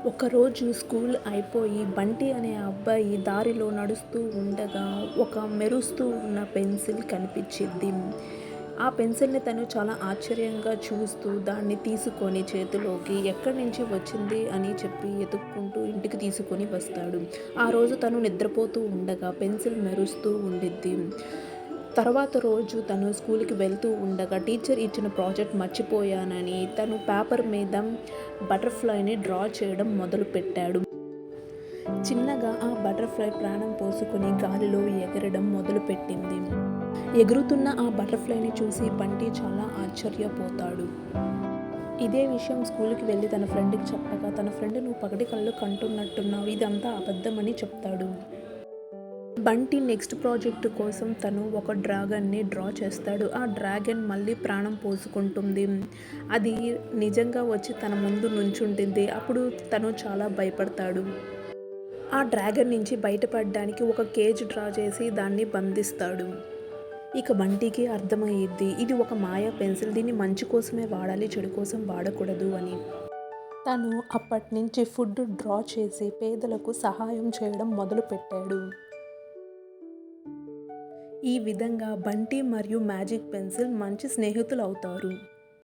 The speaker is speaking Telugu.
ఒకరోజు స్కూల్ అయిపోయి బంటి అనే అబ్బాయి దారిలో నడుస్తూ ఉండగా ఒక మెరుస్తూ ఉన్న పెన్సిల్ కనిపించింది. ఆ పెన్సిల్‌ని తను చాలా ఆశ్చర్యంగా చూస్తూ దాన్ని తీసుకొని చేతిలోకి ఎక్కడి నుంచి వచ్చింది అని చెప్పి ఎతుక్కుంటూ ఇంటికి తీసుకొని వస్తాడు. ఆ రోజు తను నిద్రపోతూ ఉండగా పెన్సిల్ మెరుస్తూ ఉండిద్ది. తర్వాత రోజు తను స్కూల్‌కి వెళ్తూ ఉండగా టీచర్ ఇచ్చిన ప్రాజెక్ట్ మర్చిపోయానని తను పేపర్ మీద బటర్‌ఫ్లైని డ్రా చేయడం మొదలుపెట్టాడు. చిన్నగా ఆ బటర్‌ఫ్లై ప్రాణం పోసుకొని గాలిలో ఎగరడం మొదలుపెట్టింది. ఎగురుతున్న ఆ బటర్‌ఫ్లైని చూసి బంటి చాలా ఆశ్చర్యపోతాడు. ఇదే విషయం స్కూల్‌కి వెళ్లి తన ఫ్రెండ్‌కి చెప్పగా తన ఫ్రెండ్ "నువ్వు పగటి కలలు కంటున్నట్టున్నావు. ఇదంతా అబద్ధమని" చెప్తాడు. బంటి నెక్స్ట్ ప్రాజెక్ట్ కోసం తను ఒక డ్రాగన్‌ని డ్రా చేస్తాడు. ఆ డ్రాగన్ మళ్ళీ ప్రాణం పోసుకుంటుంది. అది నిజంగా వచ్చి తన ముందు నుంచుంటుంది. అప్పుడు తను చాలా భయపడతాడు. ఆ డ్రాగన్ నుంచి బయటపడడానికి ఒక కేజ్ డ్రా చేసి దాన్ని బంధిస్తాడు. ఇక బంటికి అర్థమయ్యిద్ది ఇది ఒక మాయా పెన్సిల్. దీన్ని మంచి కోసమే వాడాలి, చెడు కోసం వాడకూడదు అని. తను అప్పట్నుంచి ఫుడ్ డ్రా చేసి పేదలకు సహాయం చేయడం మొదలుపెట్టాడు. ఈ విధంగా బంటి మరియు మ్యాజిక్ పెన్సిల్ మంచి స్నేహితులవుతారు.